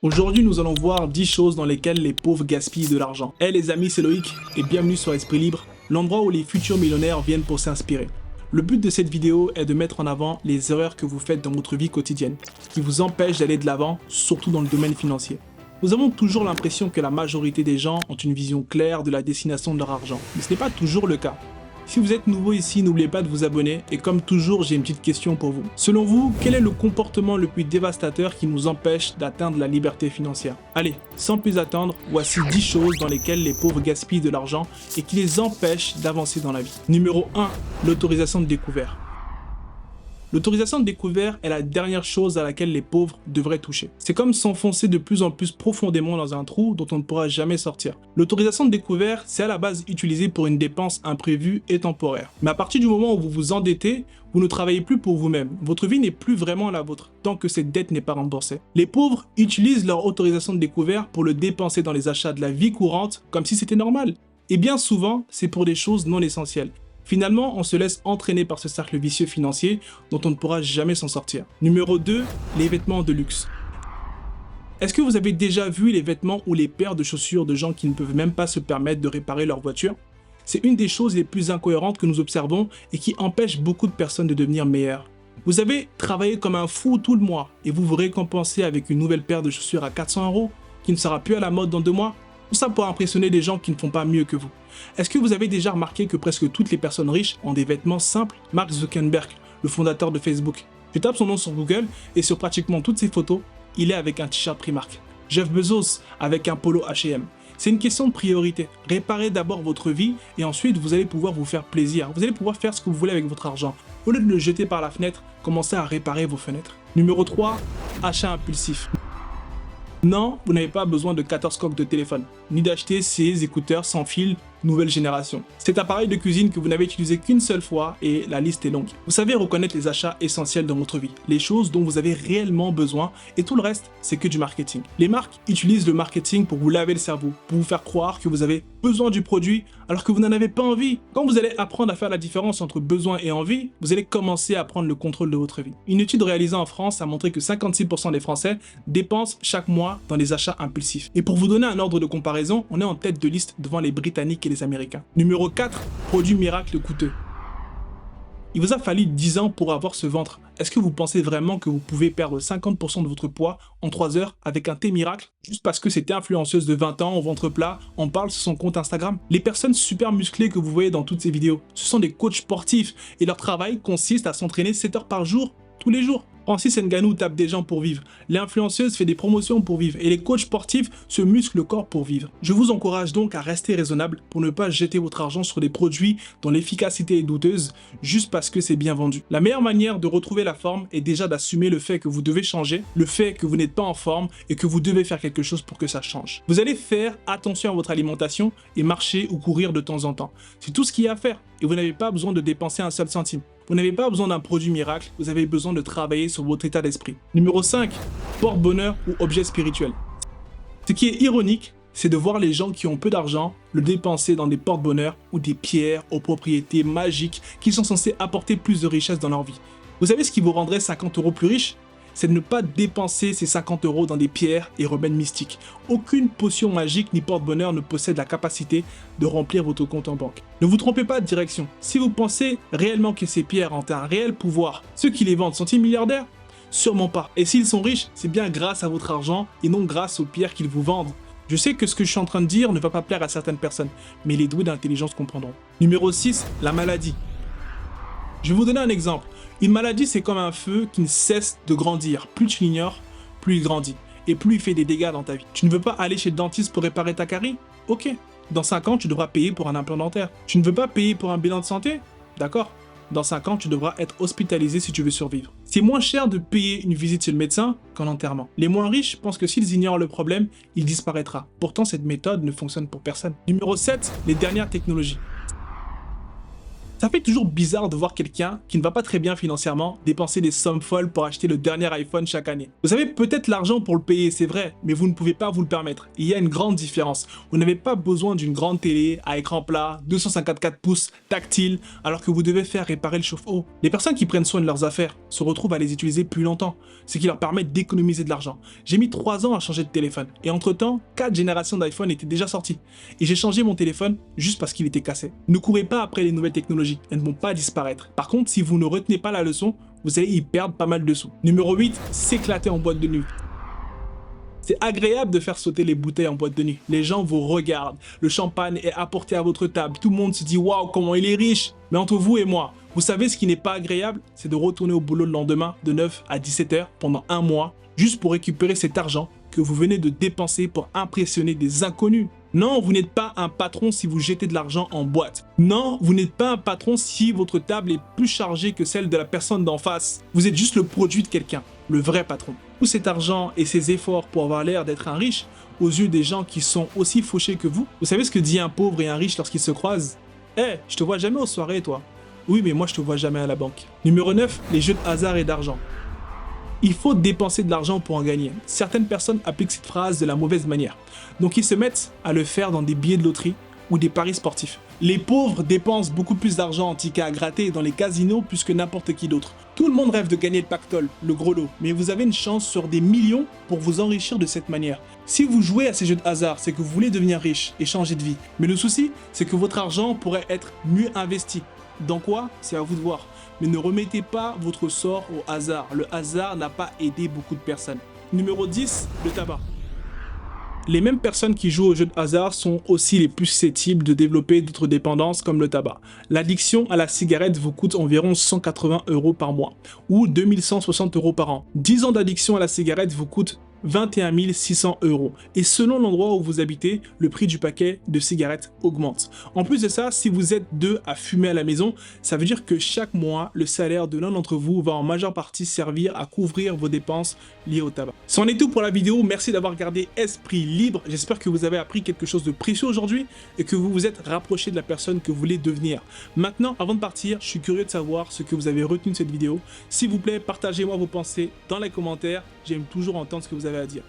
Aujourd'hui, nous allons voir 10 choses dans lesquelles les pauvres gaspillent de l'argent. Hey les amis, c'est Loïc et bienvenue sur Esprit Libre, l'endroit où les futurs millionnaires viennent pour s'inspirer. Le but de cette vidéo est de mettre en avant les erreurs que vous faites dans votre vie quotidienne, qui vous empêchent d'aller de l'avant, surtout dans le domaine financier. Nous avons toujours l'impression que la majorité des gens ont une vision claire de la destination de leur argent, mais ce n'est pas toujours le cas. Si vous êtes nouveau ici, n'oubliez pas de vous abonner et comme toujours, j'ai une petite question pour vous. Selon vous, quel est le comportement le plus dévastateur qui nous empêche d'atteindre la liberté financière? Allez, sans plus attendre, voici 10 choses dans lesquelles les pauvres gaspillent de l'argent et qui les empêchent d'avancer dans la vie. Numéro 1, l'autorisation de découvert. L'autorisation de découvert est la dernière chose à laquelle les pauvres devraient toucher. C'est comme s'enfoncer de plus en plus profondément dans un trou dont on ne pourra jamais sortir. L'autorisation de découvert, c'est à la base utilisé pour une dépense imprévue et temporaire. Mais à partir du moment où vous vous endettez, vous ne travaillez plus pour vous-même. Votre vie n'est plus vraiment la vôtre, tant que cette dette n'est pas remboursée. Les pauvres utilisent leur autorisation de découvert pour le dépenser dans les achats de la vie courante, comme si c'était normal. Et bien souvent, c'est pour des choses non essentielles. Finalement, on se laisse entraîner par ce cercle vicieux financier dont on ne pourra jamais s'en sortir. Numéro 2, les vêtements de luxe. Est-ce que vous avez déjà vu les vêtements ou les paires de chaussures de gens qui ne peuvent même pas se permettre de réparer leur voiture? C'est une des choses les plus incohérentes que nous observons et qui empêche beaucoup de personnes de devenir meilleures. Vous avez travaillé comme un fou tout le mois et vous vous récompensez avec une nouvelle paire de chaussures à 400 € qui ne sera plus à la mode dans 2 mois? Tout ça pour impressionner des gens qui ne font pas mieux que vous. Est-ce que vous avez déjà remarqué que presque toutes les personnes riches ont des vêtements simples? Mark Zuckerberg, le fondateur de Facebook. Je tape son nom sur Google et sur pratiquement toutes ses photos, il est avec un t-shirt Primark. Jeff Bezos avec un polo H&M. C'est une question de priorité. Réparez d'abord votre vie et ensuite vous allez pouvoir vous faire plaisir. Vous allez pouvoir faire ce que vous voulez avec votre argent. Au lieu de le jeter par la fenêtre, commencez à réparer vos fenêtres. Numéro 3, achat impulsif. Non, vous n'avez pas besoin de 14 coques de téléphone, ni d'acheter ces écouteurs sans fil nouvelle génération. Cet appareil de cuisine que vous n'avez utilisé qu'une seule fois et la liste est longue. Vous savez reconnaître les achats essentiels dans votre vie, les choses dont vous avez réellement besoin et tout le reste, c'est que du marketing. Les marques utilisent le marketing pour vous laver le cerveau, pour vous faire croire que vous avez besoin du produit alors que vous n'en avez pas envie. Quand vous allez apprendre à faire la différence entre besoin et envie, vous allez commencer à prendre le contrôle de votre vie. Une étude réalisée en France a montré que 56% des Français dépensent chaque mois dans les achats impulsifs. Et pour vous donner un ordre de comparaison, on est en tête de liste devant les Britanniques et les Américains. Numéro 4, produits miracles coûteux. Il vous a fallu 10 ans pour avoir ce ventre. Est-ce que vous pensez vraiment que vous pouvez perdre 50% de votre poids en 3 heures avec un thé miracle juste parce que cette influenceuse de 20 ans au ventre plat en parle sur son compte Instagram? Les personnes super musclées que vous voyez dans toutes ces vidéos, ce sont des coachs sportifs et leur travail consiste à s'entraîner 7 heures par jour, tous les jours. Francis Ngannou tape des gens pour vivre, l'influenceuse fait des promotions pour vivre et les coachs sportifs se musclent le corps pour vivre. Je vous encourage donc à rester raisonnable pour ne pas jeter votre argent sur des produits dont l'efficacité est douteuse juste parce que c'est bien vendu. La meilleure manière de retrouver la forme est déjà d'assumer le fait que vous devez changer, le fait que vous n'êtes pas en forme et que vous devez faire quelque chose pour que ça change. Vous allez faire attention à votre alimentation et marcher ou courir de temps en temps. C'est tout ce qu'il y a à faire et vous n'avez pas besoin de dépenser un seul centime. Vous n'avez pas besoin d'un produit miracle, vous avez besoin de travailler sur votre état d'esprit. Numéro 5, porte-bonheur ou objet spirituel. Ce qui est ironique, c'est de voir les gens qui ont peu d'argent le dépenser dans des porte-bonheur ou des pierres aux propriétés magiques qui sont censées apporter plus de richesse dans leur vie. Vous savez ce qui vous rendrait 50 € plus riche? C'est de ne pas dépenser ces 50 € dans des pierres et remèdes mystiques. Aucune potion magique ni porte-bonheur ne possède la capacité de remplir votre compte en banque. Ne vous trompez pas de direction. Si vous pensez réellement que ces pierres ont un réel pouvoir, ceux qui les vendent sont-ils milliardaires? Sûrement pas. Et s'ils sont riches, c'est bien grâce à votre argent et non grâce aux pierres qu'ils vous vendent. Je sais que ce que je suis en train de dire ne va pas plaire à certaines personnes, mais les doués d'intelligence comprendront. Numéro 6, la maladie. Je vais vous donner un exemple. Une maladie, c'est comme un feu qui ne cesse de grandir. Plus tu l'ignores, plus il grandit. Et plus il fait des dégâts dans ta vie. Tu ne veux pas aller chez le dentiste pour réparer ta carie? Ok. Dans 5 ans, tu devras payer pour un implant dentaire. Tu ne veux pas payer pour un bilan de santé? D'accord. Dans 5 ans, tu devras être hospitalisé si tu veux survivre. C'est moins cher de payer une visite chez le médecin qu'un enterrement. Les moins riches pensent que s'ils ignorent le problème, il disparaîtra. Pourtant, cette méthode ne fonctionne pour personne. Numéro 7, les dernières technologies. Ça fait toujours bizarre de voir quelqu'un qui ne va pas très bien financièrement dépenser des sommes folles pour acheter le dernier iPhone chaque année. Vous avez peut-être l'argent pour le payer, c'est vrai, mais vous ne pouvez pas vous le permettre. Il y a une grande différence. Vous n'avez pas besoin d'une grande télé à écran plat, 254 pouces, tactile, alors que vous devez faire réparer le chauffe-eau. Les personnes qui prennent soin de leurs affaires se retrouvent à les utiliser plus longtemps, ce qui leur permet d'économiser de l'argent. J'ai mis 3 ans à changer de téléphone, et entre-temps, 4 générations d'iPhone étaient déjà sorties. Et j'ai changé mon téléphone juste parce qu'il était cassé. Ne courez pas après les nouvelles technologies. Elles ne vont pas disparaître. Par contre, si vous ne retenez pas la leçon, vous allez y perdre pas mal de sous. Numéro 8, s'éclater en boîte de nuit. C'est agréable de faire sauter les bouteilles en boîte de nuit. Les gens vous regardent, le champagne est apporté à votre table, tout le monde se dit « Waouh, comment il est riche !» Mais entre vous et moi, vous savez ce qui n'est pas agréable? C'est de retourner au boulot le lendemain de 9 à 17 h pendant un mois, juste pour récupérer cet argent que vous venez de dépenser pour impressionner des inconnus. Non, vous n'êtes pas un patron si vous jetez de l'argent en boîte. Non, vous n'êtes pas un patron si votre table est plus chargée que celle de la personne d'en face. Vous êtes juste le produit de quelqu'un, le vrai patron. Tout cet argent et ces efforts pour avoir l'air d'être un riche, aux yeux des gens qui sont aussi fauchés que vous savez ce que dit un pauvre et un riche lorsqu'ils se croisent? « Eh, je te vois jamais aux soirées, toi. » « Oui, mais moi je te vois jamais à la banque. » Numéro 9, les jeux de hasard et d'argent. Il faut dépenser de l'argent pour en gagner. Certaines personnes appliquent cette phrase de la mauvaise manière. Donc ils se mettent à le faire dans des billets de loterie ou des paris sportifs. Les pauvres dépensent beaucoup plus d'argent en tickets à gratter dans les casinos plus que n'importe qui d'autre. Tout le monde rêve de gagner le pactole, le gros lot, mais vous avez une chance sur des millions pour vous enrichir de cette manière. Si vous jouez à ces jeux de hasard, c'est que vous voulez devenir riche et changer de vie. Mais le souci, c'est que votre argent pourrait être mieux investi. Dans quoi? C'est à vous de voir. Mais ne remettez pas votre sort au hasard. Le hasard n'a pas aidé beaucoup de personnes. Numéro 10, le tabac. Les mêmes personnes qui jouent aux jeux de hasard sont aussi les plus susceptibles de développer d'autres dépendances comme le tabac. L'addiction à la cigarette vous coûte environ 180 € par mois ou 2160 € par an. 10 ans d'addiction à la cigarette vous coûte 21 600 €. Et selon l'endroit où vous habitez, le prix du paquet de cigarettes augmente. En plus de ça, si vous êtes deux à fumer à la maison, ça veut dire que chaque mois, le salaire de l'un d'entre vous va en majeure partie servir à couvrir vos dépenses liées au tabac. C'en est tout pour la vidéo. Merci d'avoir regardé Esprit Libre. J'espère que vous avez appris quelque chose de précieux aujourd'hui et que vous vous êtes rapproché de la personne que vous voulez devenir. Maintenant, avant de partir, je suis curieux de savoir ce que vous avez retenu de cette vidéo. S'il vous plaît, partagez-moi vos pensées dans les commentaires. J'aime toujours entendre ce que vous avez à dire.